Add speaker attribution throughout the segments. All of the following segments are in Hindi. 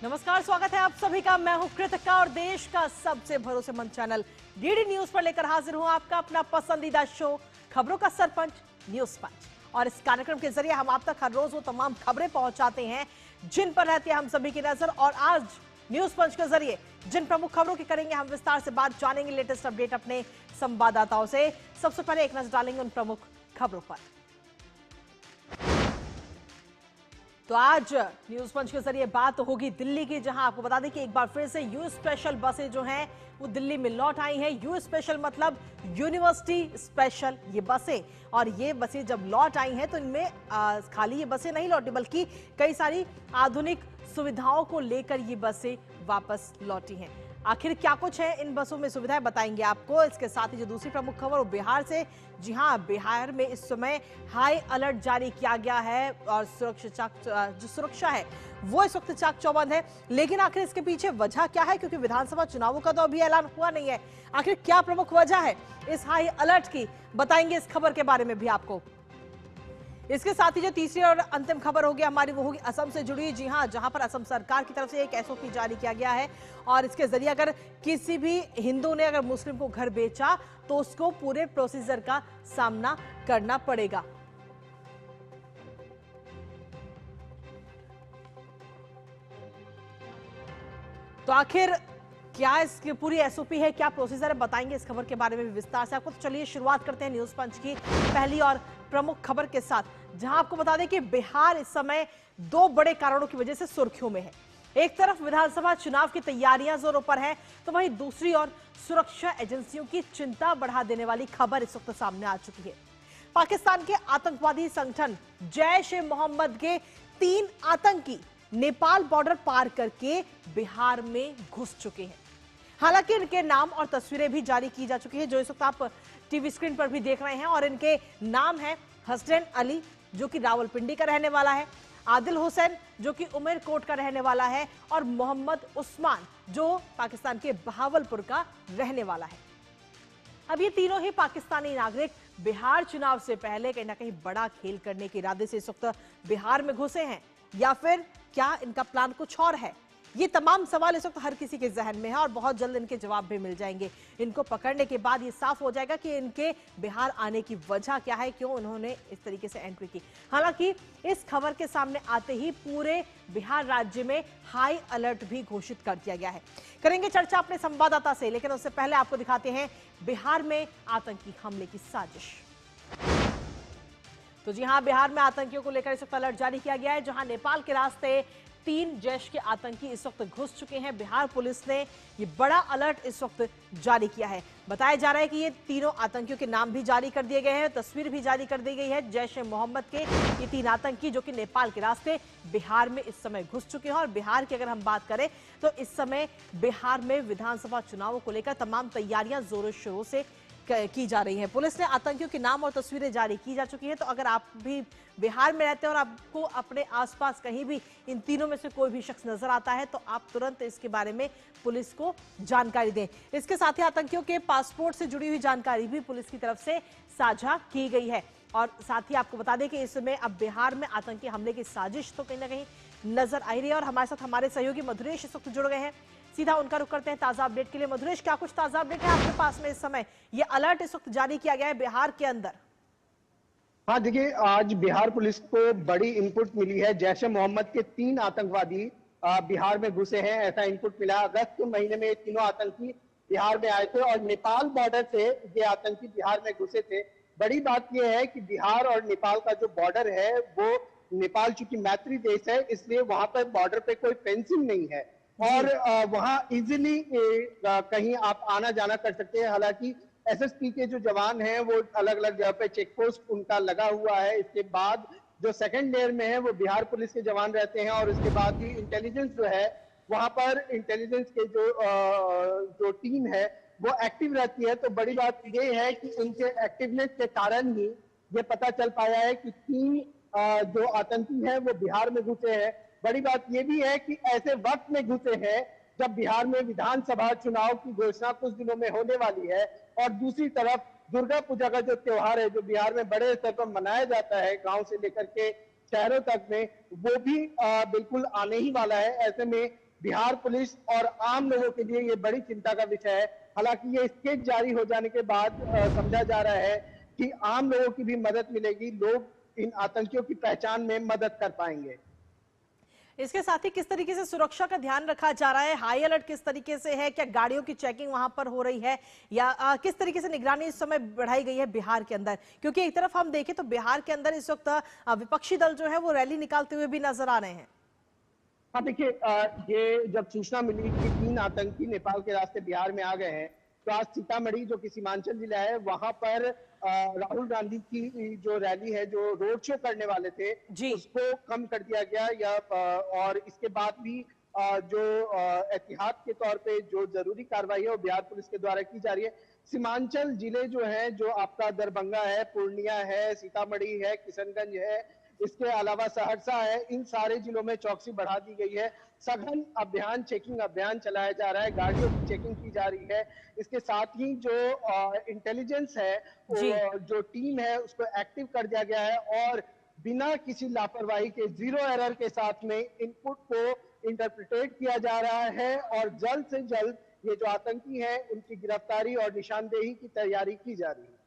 Speaker 1: नमस्कार, स्वागत है आप सभी का। मैं हूं कृतिका और देश का सबसे भरोसेमंद चैनल डीडी न्यूज पर लेकर हाजिर हूं आपका अपना पसंदीदा शो खबरों का सरपंच न्यूज पंच। और इस कार्यक्रम के जरिए हम आप तक हर रोज वो तमाम खबरें पहुंचाते हैं जिन पर रहती है हम सभी की नजर। और आज न्यूज पंच के जरिए जिन प्रमुख खबरों की करेंगे हम विस्तार से बात, जानेंगे लेटेस्ट अपडेट अपने संवाददाताओं से। सबसे पहले एक नजर डालेंगे उन प्रमुख खबरों पर। तो आज न्यूज पंच के जरिए बात होगी दिल्ली की, जहां आपको बता दें कि एक बार फिर से यू स्पेशल बसें जो हैं वो दिल्ली में लौट आई हैं। यू स्पेशल मतलब यूनिवर्सिटी स्पेशल ये बसें। और ये बसें जब लौट आई हैं तो इनमें खाली ये बसें नहीं लौटी, बल्कि कई सारी आधुनिक सुविधाओं को लेकर ये बसें वापस लौटी हैं। आखिर क्या कुछ है इन बसों में सुविधाएं, बताएंगे आपको। इसके साथ ही जो दूसरी प्रमुख खबर वो बिहार से। जी हां, बिहार में इस समय हाई अलर्ट जारी किया गया है और जो सुरक्षा है वो इस वक्त चाक चौबंद है। लेकिन आखिर इसके पीछे वजह क्या है, क्योंकि विधानसभा चुनावों का तो अभी ऐलान हुआ नहीं है। आखिर क्या प्रमुख वजह है इस हाई अलर्ट की, बताएंगे इस खबर के बारे में भी आपको। इसके साथ ही जो तीसरी और अंतिम खबर होगी हमारी, वो होगी असम से जुड़ी। जी हां, जहां पर असम सरकार की तरफ से एक एसओपी जारी किया गया है और इसके जरिए अगर किसी भी हिंदू ने अगर मुस्लिम को घर बेचा तो उसको पूरे प्रोसीजर का सामना करना पड़ेगा। तो आखिर क्या इसकी पूरी एसओपी है, क्या प्रोसीजर है, बताएंगे इस खबर के बारे में भी विस्तार से आपको। तो चलिए शुरुआत करते हैं न्यूज पंच की पहली और प्रमुख खबर के साथ, जहां आपको बता दें कि बिहार इस समय दो बड़े कारणों की वजह से सुर्खियों में है। एक तरफ विधानसभा चुनाव की तैयारियां जोरों पर है, तो वहीं दूसरी ओर सुरक्षा एजेंसियों की चिंता बढ़ा देने वाली खबर इस वक्त सामने आ चुकी है। पाकिस्तान के आतंकवादी संगठन जैश ए मोहम्मद के 3 आतंकी नेपाल बॉर्डर पार करके बिहार में घुस चुके हैं। हालांकि इनके नाम और तस्वीरें भी जारी की जा चुकी है, जो इस वक्त आप टीवी स्क्रीन पर भी देख रहे हैं। और इनके नाम है हसनैन अली, जो कि रावलपिंडी का रहने वाला है, आदिल हुसैन, जो कि उमरकोट का रहने वाला है, और मोहम्मद उस्मान, जो पाकिस्तान के बहावलपुर का रहने वाला है। अब ये तीनों ही पाकिस्तानी नागरिक बिहार चुनाव से पहले कहीं ना कहीं बड़ा खेल करने के इरादे से इस वक्त बिहार में घुसे हैं, या फिर क्या इनका प्लान कुछ और है। ये तमाम सवाल इस वक्त हर किसी के जहन में है और बहुत जल्द इनके जवाब भी मिल जाएंगे। इनको पकड़ने के बाद ये साफ हो जाएगा कि इनके बिहार आने की वजह क्या है, क्यों उन्होंने इस तरीके से एंट्री की। हालांकि इस खबर के सामने आते ही पूरे बिहार राज्य में हाई अलर्ट भी घोषित कर दिया गया है। करेंगे चर्चा अपने संवाददाता से, लेकिन उससे पहले आपको दिखाते हैं बिहार में आतंकी हमले की साजिश। तो जी हां, बिहार में आतंकियों को लेकर इस वक्त अलर्ट जारी किया गया है, जहां नेपाल के रास्ते 3 जैश के आतंकी इस वक्त घुस चुके हैं। बिहार पुलिस ने ये बड़ा अलर्ट इस वक्त जारी किया है। बताया जा रहा है कि ये तीनों आतंकियों के नाम भी जारी कर दिए गए हैं, तस्वीर भी जारी कर दी गई है। जैश ए मोहम्मद के ये 3 आतंकी जो कि नेपाल के रास्ते बिहार में इस समय घुस चुके हैं। और बिहार की अगर हम बात करें तो इस समय बिहार में विधानसभा चुनावों को लेकर तमाम तैयारियां जोरों शोरों से की जा रही है। पुलिस ने आतंकियों के नाम और तस्वीरें जारी की जा चुकी है। तो अगर आप भी बिहार में रहते हैं और आपको अपने आसपास कहीं भी इन तीनों में से कोई भी शख्स नजर आता है तो आप तुरंत इसके बारे में पुलिस को जानकारी दें। इसके साथ ही आतंकियों के पासपोर्ट से जुड़ी हुई जानकारी भी पुलिस की तरफ से साझा की गई है। और साथ ही आपको बता दें कि इस समय अब बिहार में आतंकी हमले की साजिश तो कहीं ना कहीं नजर आ रही है। और हमारे साथ हमारे सहयोगी मधुरेश इस वक्त जुड़ गए हैं, सीधा उनका रुख करते हैं ताजा अपडेट के लिए। मधुरेश, क्या कुछ ताजा अपडेट है आपके पास में इस समय? ये अलर्ट इस वक्त जारी किया गया है बिहार के अंदर।
Speaker 2: हाँ, देखिए, आज बिहार पुलिस को बड़ी इनपुट मिली है। जैश ए मोहम्मद के 3 आतंकवादी बिहार में घुसे हैं, ऐसा इनपुट मिला। अगस्त के महीने में ये तीनों आतंकी बिहार में आए थे और नेपाल बॉर्डर से ये आतंकी बिहार में घुसे थे। बड़ी बात यह है कि बिहार और नेपाल का जो बॉर्डर है वो, नेपाल चूंकि मैत्री देश है इसलिए वहां पर बॉर्डर पे कोई फेंसिंग नहीं है और वहां इजिली कहीं आप आना जाना कर सकते हैं। हालांकि एसएसपी के जो जवान हैं वो अलग अलग जगह पे चेक पोस्ट उनका लगा हुआ है। इसके बाद जो सेकंड लेयर में है वो बिहार पुलिस के जवान रहते हैं और इसके बाद ही इंटेलिजेंस जो है वहां पर इंटेलिजेंस के जो टीम है वो एक्टिव रहती है। तो बड़ी बात ये है कि उनके एक्टिवनेस के कारण ही ये पता चल पाया है कि 3 जो आतंकी हैं वो बिहार में घुसे हैं। बड़ी बात यह भी है कि ऐसे वक्त में घुसे हैं जब बिहार में विधानसभा चुनाव की घोषणा कुछ दिनों में होने वाली है और दूसरी तरफ दुर्गा पूजा का जो त्योहार है जो बिहार में बड़े स्तर पर मनाया जाता है, गांव से लेकर के शहरों तक में, वो भी बिल्कुल आने ही वाला है। ऐसे में बिहार पुलिस और आम लोगों के लिए ये बड़ी चिंता का विषय है। हालांकि ये स्केच जारी हो जाने के बाद समझा जा रहा है कि आम लोगों की भी मदद मिलेगी, लोग इन आतंकियों की पहचान में मदद कर पाएंगे।
Speaker 1: इसके साथ ही किस तरीके से सुरक्षा का ध्यान रखा जा रहा है, हाई अलर्ट किस तरीके से है, क्या गाड़ियों की चेकिंग वहां पर हो रही है या किस तरीके से निगरानी इस समय बढ़ाई गई है बिहार के अंदर? क्योंकि एक तरफ हम देखें तो बिहार के अंदर इस वक्त विपक्षी दल जो है वो रैली निकालते हुए भी नजर आ रहे हैं।
Speaker 2: हाँ देखिए, ये जब सूचना मिली कि 3 आतंकी नेपाल के रास्ते बिहार में आ गए हैं, तो आज सीतामढ़ी जो कि सीमांचल जिला है वहां पर राहुल गांधी की जो रैली है, जो रोड शो करने वाले थे,
Speaker 1: जी।
Speaker 2: उसको कम कर दिया गया। या और इसके बाद भी जो एहतियात के तौर पे जो जरूरी कार्रवाई है वो बिहार पुलिस के द्वारा की जा रही है। सीमांचल जिले जो है, जो आपका दरभंगा है, पूर्णिया है, सीतामढ़ी है, किशनगंज है, इसके अलावा सहरसा है, इन सारे जिलों में चौकसी बढ़ा दी गई है। सघन अभियान, चेकिंग अभियान चलाया जा रहा है, गाड़ियों की चेकिंग की जा रही है। इसके साथ ही जो इंटेलिजेंस है,
Speaker 1: जी।
Speaker 2: जो टीम है, उसको एक्टिव कर दिया गया है और बिना किसी लापरवाही के, जीरो एरर के साथ में इनपुट को इंटरप्रिटेट किया जा रहा है और जल्द से जल्द ये जो आतंकी है उनकी गिरफ्तारी और निशानदेही की तैयारी की जा रही है।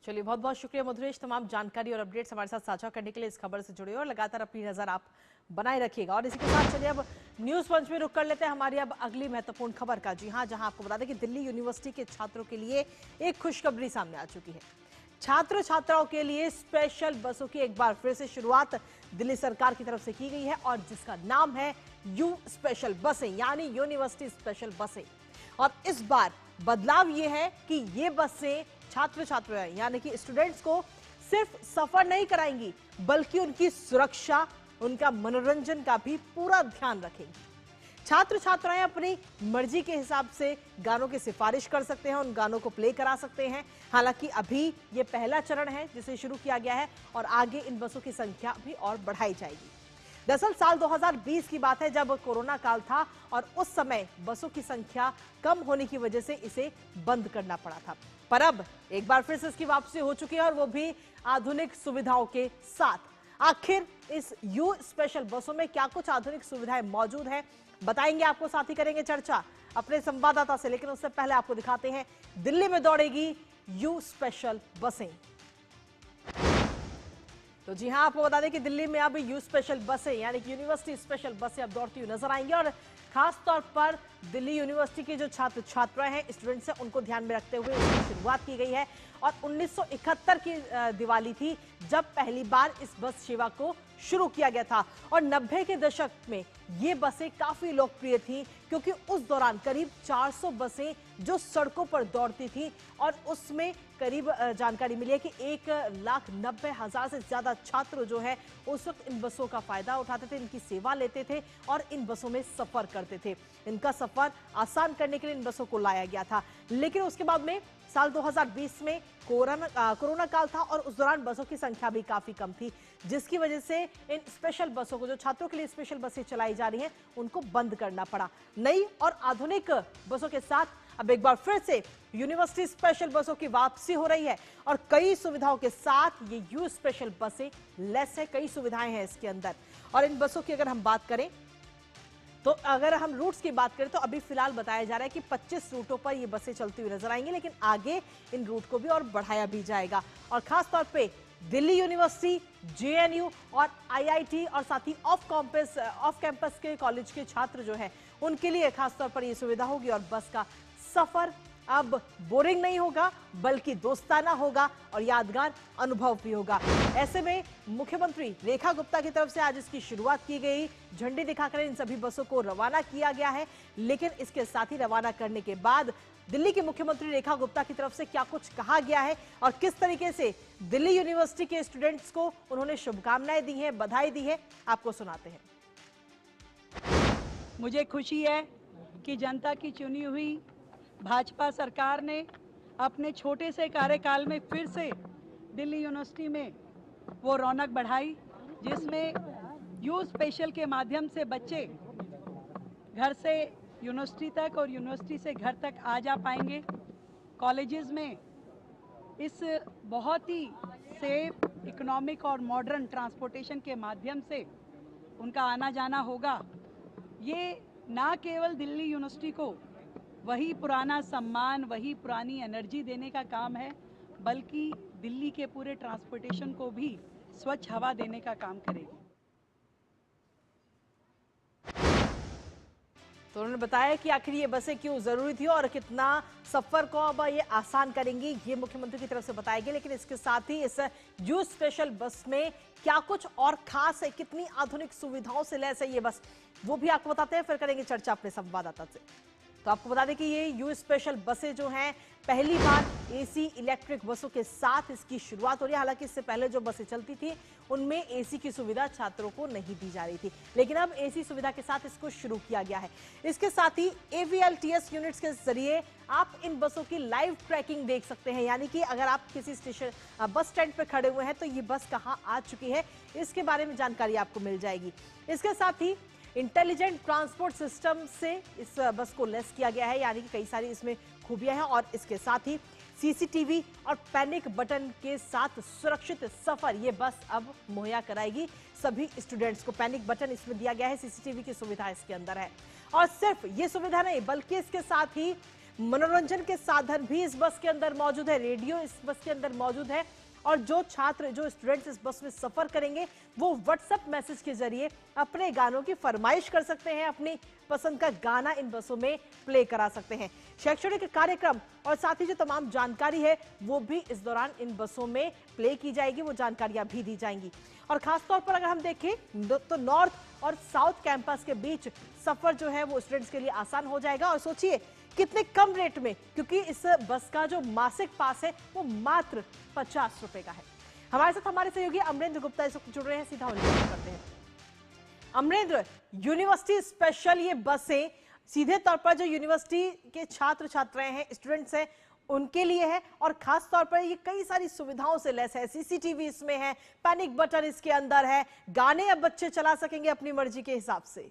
Speaker 1: चलिए, बहुत बहुत शुक्रिया मधुरेश, तमाम जानकारी और अपडेट्स हमारे साथ साझा करने के लिए। इस खबर से जुड़े और लगातार अपनी नजर आप बनाए रखिएगा। और इसी के साथ चलिए अब न्यूज पंच में रुक कर लेते हैं हमारी अब अगली महत्वपूर्ण खबर का। जी हां, जहां आपको बता दें कि दिल्ली यूनिवर्सिटी के छात्रों के लिए एक खुशखबरी सामने आ चुकी है। छात्र छात्राओं के लिए स्पेशल बसों की एक बार फिर से शुरुआत दिल्ली सरकार की तरफ से की गई है और जिसका नाम है यू स्पेशल बसें, यानी यूनिवर्सिटी स्पेशल बसें। और इस बार बदलाव ये है कि ये बसें छात्र छात्राएं यानी कि स्टूडेंट्स को सिर्फ सफर नहीं कराएंगी, बल्कि उनकी सुरक्षा, उनका मनोरंजन का भी पूरा ध्यान रखेंगी। छात्र छात्राएं अपनी मर्जी के हिसाब से गानों की सिफारिश कर सकते हैं, उन गानों को प्ले करा सकते हैं। हालांकि अभी ये पहला चरण है जिसे शुरू किया गया है और आगे इन बसों की संख्या भी और बढ़ाई जाएगी। दरअसल साल 2020 की बात है जब कोरोना काल था और उस समय बसों की संख्या कम होने की वजह से इसे बंद करना पड़ा था। पर अब एक बार फिर से इसकी वापसी हो चुकी है और वो भी आधुनिक सुविधाओं के साथ। आखिर इस यू स्पेशल बसों में क्या कुछ आधुनिक सुविधाएं मौजूद हैं, बताएंगे आपको, साथ ही करेंगे चर्चा अपने संवाददाता से। लेकिन उससे पहले आपको दिखाते हैं दिल्ली में दौड़ेगी यू स्पेशल बसें। तो जी हां, आपको बता दें कि दिल्ली में अब यू स्पेशल बसें यानी कि यूनिवर्सिटी स्पेशल बसें अब दौड़ती हुई नजर आएंगी और खास तौर पर दिल्ली यूनिवर्सिटी के जो छात्र छात्राएं हैं, स्टूडेंट्स हैं, उनको ध्यान में रखते हुए इसकी शुरुआत की गई है। और 1971 की दिवाली थी जब पहली बार इस बस सेवा को शुरू किया गया था और 90 के दशक में ये बसें काफी लोकप्रिय थी क्योंकि उस दौरान करीब 400 बसें जो सड़कों पर दौड़ती थी और उसमें करीब जानकारी मिली है कि 1,90,000 से ज्यादा छात्र जो है उस वक्त इन बसों का फायदा उठाते थे, इनकी सेवा लेते थे और इन बसों में सफर करते थे। इनका सफर आसान करने के लिए इन बसों को लाया गया था। लेकिन उसके बाद में साल 2020 में कोरोना काल था और उस दौरान बसों की संख्या भी काफी कम थी, जिसकी वजह से इन स्पेशल बसों को, जो छात्रों के लिए स्पेशल बसें चलाई जा रही हैं, उनको बंद करना पड़ा। नई और आधुनिक बसों के साथ अब एक बार फिर से यूनिवर्सिटी स्पेशल बसों की वापसी हो रही है और कई सुविधाओं के साथ ये यू स्पेशल बसें लेस है, कई सुविधाएं हैं इसके अंदर। और इन बसों की अगर हम बात करें तो अगर हम रूट्स की बात करें तो अभी फिलहाल बताया जा रहा है कि 25 रूटों पर ये बसें चलती हुई नजर आएंगी, लेकिन आगे इन रूट को भी और बढ़ाया भी जाएगा। और खास तौर पे दिल्ली यूनिवर्सिटी, जेएनयू और आईआईटी और साथ ही ऑफ कैंपस के कॉलेज के छात्र जो है उनके लिए खास तौर पर ये सुविधा होगी और बस का सफर अब बोरिंग नहीं होगा बल्कि दोस्ताना होगा और यादगार अनुभव भी होगा। ऐसे में मुख्यमंत्री रेखा गुप्ता की तरफ से आज इसकी शुरुआत की गई, झंडी दिखाकर इन सभी बसों को रवाना किया गया है। लेकिन इसके साथ ही रवाना करने के बाद दिल्ली की मुख्यमंत्री रेखा गुप्ता की तरफ से क्या कुछ कहा गया है और किस तरीके से दिल्ली यूनिवर्सिटी के स्टूडेंट्स को उन्होंने शुभकामनाएं दी है, बधाई दी है, आपको सुनाते हैं।
Speaker 3: मुझे खुशी है कि जनता की चुनी हुई भाजपा सरकार ने अपने छोटे से कार्यकाल में फिर से दिल्ली यूनिवर्सिटी में वो रौनक बढ़ाई जिसमें यू स्पेशल के माध्यम से बच्चे घर से यूनिवर्सिटी तक और यूनिवर्सिटी से घर तक आ जा पाएंगे। कॉलेजेस में इस बहुत ही सेफ, इकोनॉमिक और मॉडर्न ट्रांसपोर्टेशन के माध्यम से उनका आना जाना होगा। ये ना केवल दिल्ली यूनिवर्सिटी को वही पुराना सम्मान, वही पुरानी एनर्जी देने का काम है, बल्कि दिल्ली के पूरे ट्रांसपोर्टेशन को भी स्वच्छ हवा देने का काम करेगी।
Speaker 1: तो उन्होंने बताया कि आखिर ये बसें क्यों जरूरी थी और कितना सफर को अब ये आसान करेंगी, ये मुख्यमंत्री की तरफ से बताया गया। लेकिन इसके साथ ही इस यू स्पेशल बस में क्या कुछ और खास है, कितनी आधुनिक सुविधाओं से लैस है ये बस, वो भी आपको बताते हैं, फिर करेंगे चर्चा अपने संवाददाता से। तो आपको बता दें कि ये यू स्पेशल बसें जो हैं, पहली बार एसी इलेक्ट्रिक बसों के साथ इसकी शुरुआत हो रही है। हालांकि इससे पहले जो बसें चलती थी उनमें एसी की सुविधा छात्रों को नहीं दी जा रही थी, लेकिन अब एसी सुविधा के साथ इसको शुरू किया गया है। इसके साथ ही AVLTS यूनिट्स के जरिए आप इन बसों की लाइव ट्रैकिंग देख सकते हैं, यानी कि अगर आप किसी स्टेशन बस स्टैंड पर खड़े हुए हैं तो ये बस कहाँ आ चुकी है, इसके बारे में जानकारी आपको मिल जाएगी। इसके साथ ही इंटेलिजेंट ट्रांसपोर्ट सिस्टम से इस बस को लेस किया गया है, यानी कि कई सारी इसमें खूबियां हैं। और इसके साथ ही CCTV और पैनिक बटन के साथ सुरक्षित सफर ये बस अब मुहैया कराएगी सभी स्टूडेंट्स को। पैनिक बटन इसमें दिया गया है, CCTV की सुविधा इसके अंदर है। और सिर्फ ये सुविधा नहीं, बल्कि इसके साथ ही मनोरंजन के साधन भी इस बस के अंदर मौजूद है। रेडियो इस बस के अंदर मौजूद है और जो छात्र, जो स्टूडेंट्स इस बस में सफर करेंगे वो व्हाट्सएप मैसेज के जरिए अपने गानों की फरमाइश कर सकते हैं, अपनी पसंद का गाना इन बसों में प्ले करा सकते हैं। शैक्षणिक कार्यक्रम और साथ ही जो तमाम जानकारी है वो भी इस दौरान इन बसों में प्ले की जाएगी, वो जानकारियां भी दी जाएंगी। और खासतौर पर अगर हम देखें तो नॉर्थ और साउथ कैंपस के बीच सफर जो है वो स्टूडेंट्स के लिए आसान हो जाएगा। और सोचिए कितने कम रेट में, क्योंकि इस बस का जो मासिक पास है वो मात्र 50 रुपए का है। हमारे साथ हमारे सहयोगी अमरेंद्र गुप्ता इस वक्त जुड़ रहे हैं, सीधा उनसे बात करते हैं। अमरेंद्र, यूनिवर्सिटी स्पेशल ये बसें सीधे तौर पर जो यूनिवर्सिटी के छात्र छात्राएं हैं, स्टूडेंट्स हैं, उनके लिए है और खास तौर पर ये कई सारी सुविधाओं से लैस है। CCTV इसमें है, पैनिक बटन इसके अंदर है, गाने अब बच्चे चला सकेंगे अपनी मर्जी के हिसाब से।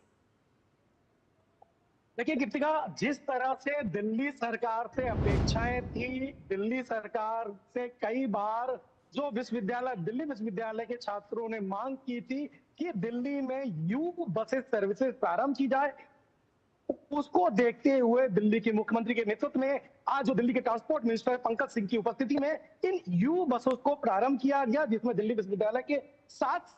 Speaker 4: देखिए कृतिका, जिस तरह से दिल्ली सरकार से अपेक्षाएं थी, दिल्ली सरकार से कई बार जो दिल्ली विश्वविद्यालय के छात्रों ने मांग की थी कि दिल्ली में यू बसेस सर्विसेज प्रारंभ की जाए, उसको देखते हुए दिल्ली के मुख्यमंत्री के नेतृत्व में आज जो दिल्ली के ट्रांसपोर्ट मिनिस्टर पंकज सिंह की उपस्थिति में इन यू बसों को प्रारंभ किया गया, जिसमें दिल्ली विश्वविद्यालय के साथ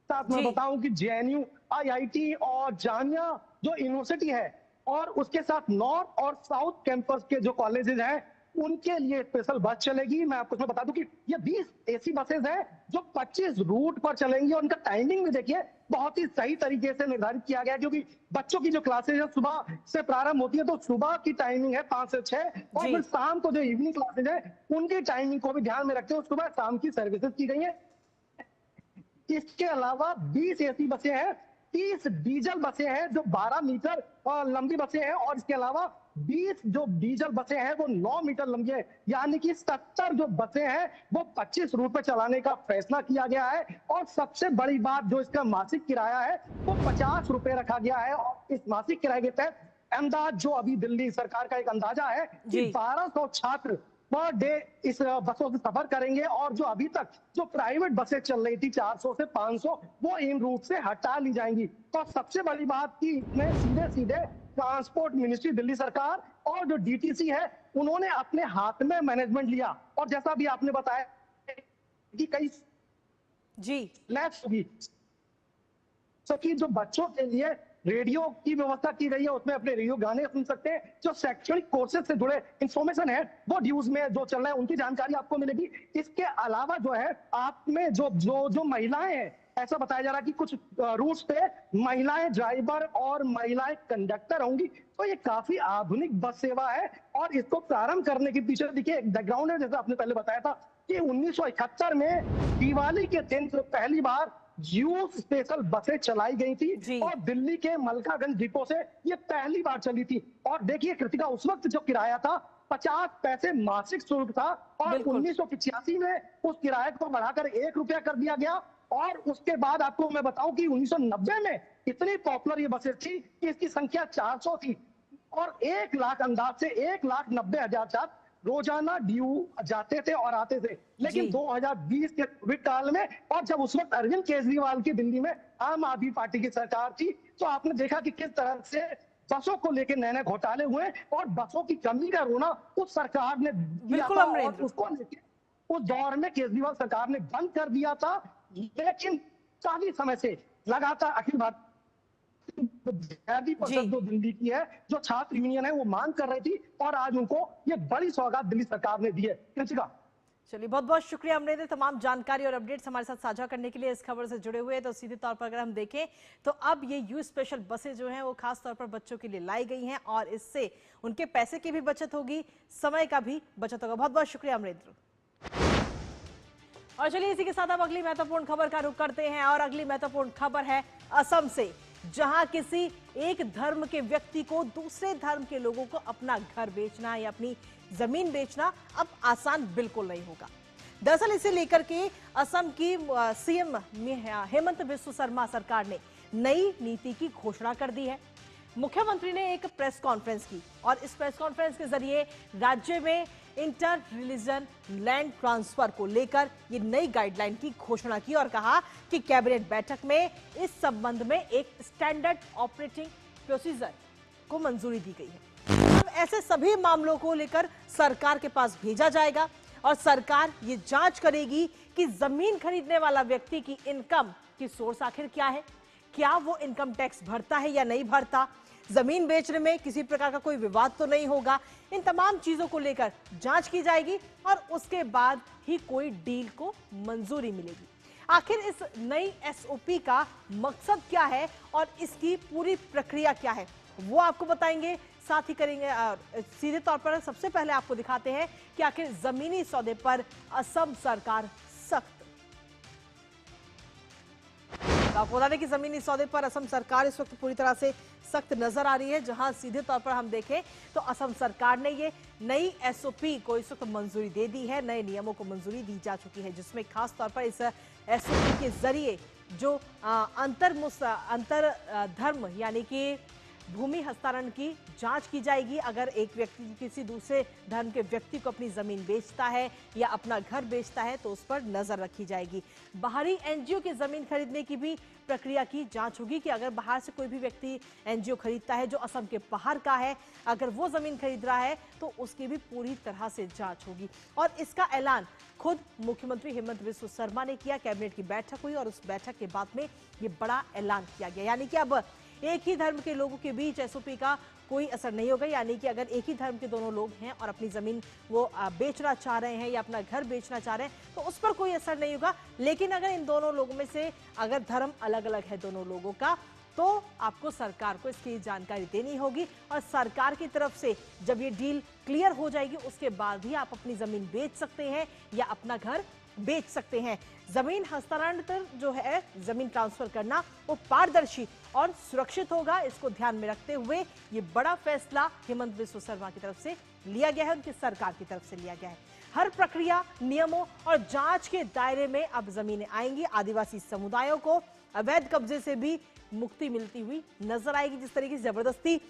Speaker 4: मैं बताऊं कि JNU, IIT और जामिया जो यूनिवर्सिटी है और उसके साथ नॉर्थ और साउथ कैंपस के जो कॉलेजेस हैं उनके लिए स्पेशल बस चलेगी। मैं आपको बता दूं कि ये 20 AC बसेज हैं जो 25 रूट पर चलेंगी और उनका टाइमिंग भी देखिए बहुत ही सही तरीके से निर्धारित किया गया है, क्योंकि बच्चों की जो क्लासेज है सुबह से प्रारंभ होती है, तो सुबह की टाइमिंग है 5 से 6 और फिर शाम को जो इवनिंग क्लासेज है उनकी टाइमिंग को भी ध्यान में रखते हुए सुबह शाम की सर्विसेज की गई है। इसके अलावा 20 AC बसें हैं, 30 डीजल बसें हैं जो 12 मीटर लंबी बसें हैं और इसके अलावा 20 जो डीजल बसें हैं वो 9 मीटर लंबी है, यानी कि 70 जो बसें हैं वो 25 रूट पर चलाने का फैसला किया गया है। और सबसे बड़ी बात, जो इसका मासिक किराया है वो 50 रुपए रखा गया है। और इस मासिक किराए के तहत अंदाज जो अभी दिल्ली सरकार का एक अंदाजा है कि 1200 छात्र पर डे इस बसों से सफर करेंगे और जो अभी तक जो प्राइवेट बसें चल रही थी 400 से 500 वो इन रूट से हटा ली जाएंगी। तो सबसे बड़ी बात कि इसमें सीधे सीधे ट्रांसपोर्ट मिनिस्ट्री दिल्ली सरकार और जो DTC है उन्होंने अपने हाथ में मैनेजमेंट लिया और जैसा भी आपने बताया कि कई लैब्स होगी कि जो बच्चों के लिए रेडियो की व्यवस्था की गई है, उसमें अपने रेडियो गाने सुन सकते हैं। जो शैक्षणिक कोर्सेज से जुड़े इंफॉर्मेशन है वो ड्यूज में जो चल रहा है उनकी जानकारी आपको मिलेगी। इसके अलावा जो है आप में जो महिलाएं हैं, ऐसा बताया जा रहा है कि कुछ रूट्स पे महिलाएं ड्राइवर और महिलाएं कंडक्टर होंगी। तो ये काफी आधुनिक बस सेवा है और इसको प्रारंभ करने के पीछे देखिए एक बैकग्राउंड है। जैसा आपने पहले बताया था कि 1971 में दिवाली के दिन पहली बार यू स्पेशल बसें चलाई गई थी और दिल्ली के मलकागंज डिपो से ये पहली बार चली थी। और देखिए कृतिका, उस वक्त जो किराया था 50 पैसे मासिक शुल्क था और 1985 में उस किराए को बढ़ाकर 1 रुपया कर दिया गया। और उसके बाद आपको मैं बताऊं कि 1990 में इतनी पॉपुलर ये बसें थी कि इसकी संख्या 400 थी और 1 लाख अंदाज से 1,90,000 छात्र रोजाना ड्यू जाते थे और आते थे। लेकिन 2020 के कोविड काल में और जब उस वक्त अरविंद केजरीवाल की दिल्ली में आम आदमी पार्टी की सरकार थी तो आपने देखा कि किस तरह से बसों को लेकर नए घोटाले हुए और बसों की कमी का रोना उस सरकार ने दिया
Speaker 1: बिल्कुल
Speaker 4: था,
Speaker 1: अमरेंद्र।
Speaker 4: और उसको लेके उस दौर में केजरीवाल सरकार ने बंद कर दिया था। लेकिन काफी समय से लगातार अखिल भारतीय परिषद जो दिल्ली की है, जो छात्र यूनियन है, वो मांग कर रही थी और आज उनको ये बड़ी सौगात दिल्ली सरकार ने दी है। कृतिका,
Speaker 1: चलिए बहुत बहुत शुक्रिया अमरेंद्र, तमाम जानकारी और अपडेट्स हमारे साथ साझा करने के लिए। इस खबर से जुड़े हुए तो सीधे तौर पर अगर हम देखें तो अब ये यू स्पेशल बसें जो हैं वो खास तौर पर बच्चों के लिए लाई गई हैं और इससे उनके पैसे की भी बचत होगी, समय का भी बचत होगा। बहुत बहुत शुक्रिया अमरेंद्र। और चलिए इसी के साथ अब अगली महत्वपूर्ण खबर का रुख करते हैं और अगली महत्वपूर्ण खबर है असम से, जहां किसी एक धर्म के व्यक्ति को दूसरे धर्म के लोगों को अपना घर बेचना या अपनी जमीन बेचना अब आसान बिल्कुल नहीं होगा। दरअसल इसे लेकर के असम की सीएम हेमंत बिस्व शर्मा सरकार ने नई नीति की घोषणा कर दी है। मुख्यमंत्री ने एक प्रेस कॉन्फ्रेंस की और इस प्रेस कॉन्फ्रेंस के जरिए राज्य में इंटर रिलीजन लैंड ट्रांसफर को लेकर ये नई गाइडलाइन की घोषणा की और कहा कि कैबिनेट बैठक में इस संबंध में एक स्टैंडर्ड ऑपरेटिंग प्रोसीजर को मंजूरी दी गई है। अब ऐसे सभी मामलों को लेकर सरकार के पास भेजा जाएगा और सरकार ये जांच करेगी कि जमीन खरीदने वाला व्यक्ति की इनकम की सोर्स आखिर क्या है, क्या वो इनकम टैक्स भरता है या नहीं भरता, जमीन बेचने में किसी प्रकार का कोई विवाद तो नहीं होगा। इन तमाम चीजों को लेकर जांच की जाएगी और उसके बाद ही कोई डील को मंजूरी मिलेगी। आखिर इस नई एसओपी का मकसद क्या है और इसकी पूरी प्रक्रिया क्या है वो आपको बताएंगे, साथ ही करेंगे सीधे तौर पर। सबसे पहले आपको दिखाते हैं कि आखिर जमीनी सौदे पर असम सरकार सख्त। तो आपको बता दें कि जमीनी सौदे पर असम सरकार इस वक्त पूरी तरह से सख्त नजर आ रही है। जहां सीधे तौर पर हम देखें तो असम सरकार ने ये नई एसओपी को इस वक्त मंजूरी दे दी है, नए नियमों को मंजूरी दी जा चुकी है, जिसमें खास तौर पर इस एसओपी के जरिए जो अंतर धर्म यानी कि भूमि हस्तांतरण की जांच की जाएगी। अगर एक व्यक्ति किसी दूसरे धर्म के व्यक्ति को अपनी जमीन बेचता है या अपना घर बेचता है तो उस पर नजर रखी जाएगी। बाहरी एनजीओ की जमीन खरीदने की भी प्रक्रिया की जांच होगी कि अगर बाहर से कोई भी व्यक्ति एनजीओ खरीदता है जो असम के बाहर का है, अगर वो जमीन खरीद रहा है तो उसकी भी पूरी तरह से जांच होगी। और इसका ऐलान खुद मुख्यमंत्री हेमंत बिस्व शर्मा ने किया। कैबिनेट की बैठक हुई और उस बैठक के बाद में ये बड़ा ऐलान किया गया, यानी कि अब एक ही धर्म के लोगों के बीच एसओपी का कोई असर नहीं होगा। यानी कि अगर एक ही धर्म के दोनों लोग हैं और अपनी जमीन वो बेचना चाह रहे हैं या अपना घर बेचना चाह रहे हैं तो उस पर कोई असर नहीं होगा। लेकिन अगर इन दोनों लोगों में से अगर धर्म अलग अलग है दोनों लोगों का तो आपको सरकार को इसकी जानकारी देनी होगी और सरकार की तरफ से जब ये डील क्लियर हो जाएगी उसके बाद ही आप अपनी जमीन बेच सकते हैं या अपना घर बेच सकते हैं। जमीन हस्तांतरण जो है, जमीन ट्रांसफर करना, वो पारदर्शी और सुरक्षित होगा। इसको ध्यान में रखते हुए ये बड़ा फैसला हेमंत बिस्व शर्मा की तरफ से लिया गया है, उनकी सरकार की तरफ से लिया गया है। हर प्रक्रिया, नियमों और जांच के दायरे में अब जमीनें आएंगी। आदिवासी समुदायों को अवैध कब्जे से भी मुक्ति मिलती हुई नजर आएगी। जिस तरीके से जबरदस्ती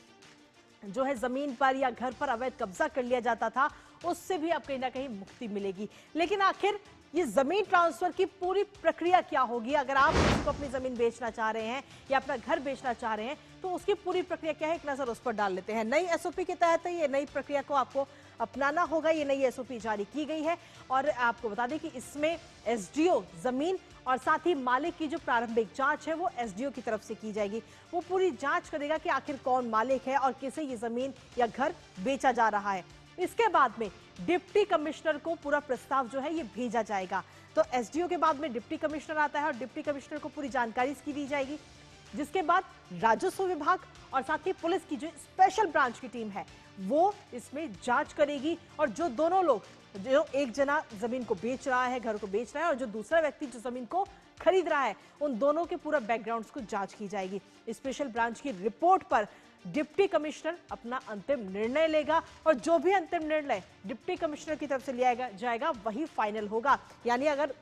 Speaker 1: जो है जमीन पर या घर पर अवैध कब्जा कर लिया जाता था उससे भी अब कहीं ना कहीं मुक्ति मिलेगी। लेकिन आखिर ये जमीन ट्रांसफर की पूरी प्रक्रिया क्या होगी? अगर आप किसी को अपनी जमीन बेचना चाह रहे हैं या अपना घर बेचना चाह रहे हैं तो उसकी पूरी प्रक्रिया क्या है, एक नजर उस पर डाल लेते हैं। नई एसओपी के तहत ये नई प्रक्रिया को आपको अपनाना होगा। ये नई एसओपी जारी की गई है और आपको बता दें कि इसमें एसडीओ जमीन और साथ ही मालिक की जो प्रारंभिक जांच है वो एसडीओ की तरफ से की जाएगी। वो पूरी जांच करेगा कि आखिर कौन मालिक है और किसे ये जमीन या घर बेचा जा रहा है। इसके बाद में डिप्टी कमिश्नर को पूरा प्रस्ताव जो है ये भेजा जाएगा। तो एसडीओ के बाद में डिप्टी कमिश्नर आता है और डिप्टी कमिश्नर को पूरी जानकारी इसकी दी जाएगी, जिसके बाद राजस्व विभाग और साथ ही पुलिस की जो स्पेशल ब्रांच की टीम है वो इसमें जांच करेगी और जो दोनों लोग, जो एक जना जमीन को बेच रहा है, घर को बेच रहा है और जो दूसरा व्यक्ति जो जमीन को खरीद रहा है, उन दोनों के पूरा बैकग्राउंड को जांच की जाएगी। स्पेशल ब्रांच की रिपोर्ट पर डिप्टी कमिश्नर अपना अंतिम निर्णय लेगा और जो भी अंतिम निर्णय डिप्टी कमिश्नर की तरफ से लिया जाएगा वही फाइनल होगा। यानी अगर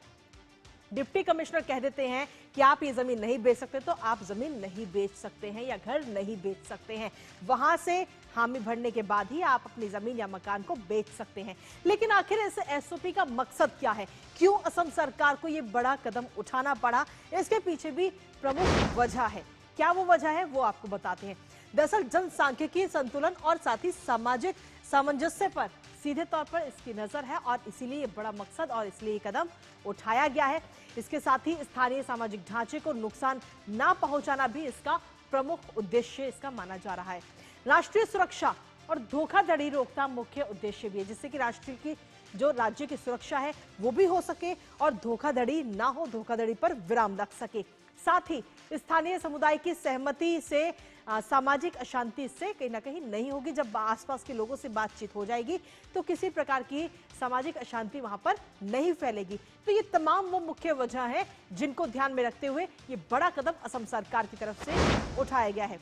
Speaker 1: डिप्टी कमिश्नर कह देते हैं कि आप ये जमीन नहीं बेच सकते तो आप जमीन नहीं बेच सकते हैं या घर नहीं बेच सकते हैं। वहां से हामी भरने के बाद ही आप अपनी जमीन या मकान को बेच सकते हैं। लेकिन आखिर इस एसओपी का मकसद क्या है? क्यों असम सरकार को ये बड़ा कदम उठाना पड़ा? इसके पीछे भी प्रमुख वजह है। क्या वो वजह है वो आपको बताते हैं। दरअसल जनसांख्यिकीय संतुलन और साथ ही सामाजिक सामंजस्य पर सीधे तौर पर इसकी नजर है और इसीलिए ये बड़ा मकसद और इसलिए ये कदम उठाया गया है। इसके साथ ही स्थानीय सामाजिक ढांचे को नुकसान ना पहुंचाना भी इसका प्रमुख उद्देश्य इसका माना जा रहा है। राष्ट्रीय सुरक्षा और धोखाधड़ी रोकथाम मुख्य उद्देश्य भी है, जिससे कि राष्ट्र की जो राज्य की सुरक्षा है वो भी हो सके और धोखाधड़ी ना हो, धोखाधड़ी पर विराम लग सके। साथ ही स्थानीय समुदाय की सहमति से सामाजिक अशांति से कहीं ना कहीं नहीं होगी। जब आसपास के लोगों से बातचीत हो जाएगी तो किसी प्रकार की सामाजिक अशांति वहां पर नहीं फैलेगी। तो ये तमाम वो मुख्य वजह है जिनको ध्यान में रखते हुए ये बड़ा कदम असम सरकार की तरफ से उठाया गया है।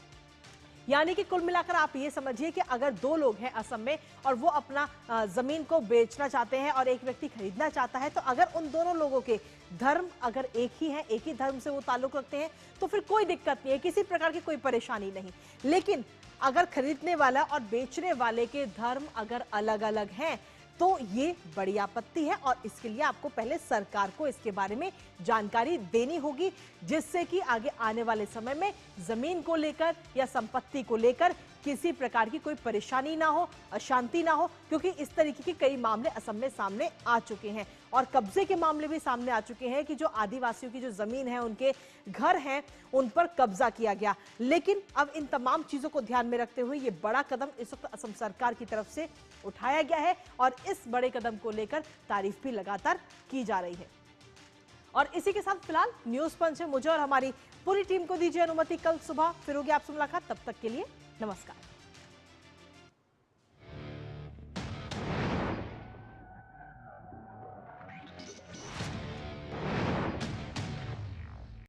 Speaker 1: यानी कि कुल मिलाकर आप ये समझिए कि अगर दो लोग हैं असम में और वो अपना जमीन को बेचना चाहते हैं और एक व्यक्ति खरीदना चाहता है, तो अगर उन दोनों लोगों के धर्म अगर एक ही है, एक ही धर्म से वो ताल्लुक रखते हैं, तो फिर कोई दिक्कत नहीं है, किसी प्रकार की कोई परेशानी नहीं। लेकिन अगर खरीदने वाला और बेचने वाले के धर्म अगर अलग अलग हैं तो ये बड़ी आपत्ति है और इसके लिए आपको पहले सरकार को इसके बारे में जानकारी देनी होगी, जिससे कि आगे आने वाले समय में जमीन को लेकर या संपत्ति को लेकर किसी प्रकार की कोई परेशानी ना हो, अशांति ना हो, क्योंकि इस तरीके के कई मामले असम में सामने आ चुके हैं और कब्जे के मामले भी सामने आ चुके हैं कि जो आदिवासियों की जो जमीन है, उनके घर हैं, उन पर कब्जा किया गया। लेकिन अब इन तमाम चीजों को ध्यान में रखते हुए ये बड़ा कदम इस वक्त असम सरकार की तरफ से उठाया गया है और इस बड़े कदम को लेकर तारीफ भी लगातार की जा रही है। और इसी के साथ फिलहाल न्यूज पंच में मुझे और हमारी पूरी टीम को दीजिए अनुमति। कल सुबह फिर होगी आपसे मुलाकात, तब तक के लिए नमस्कार।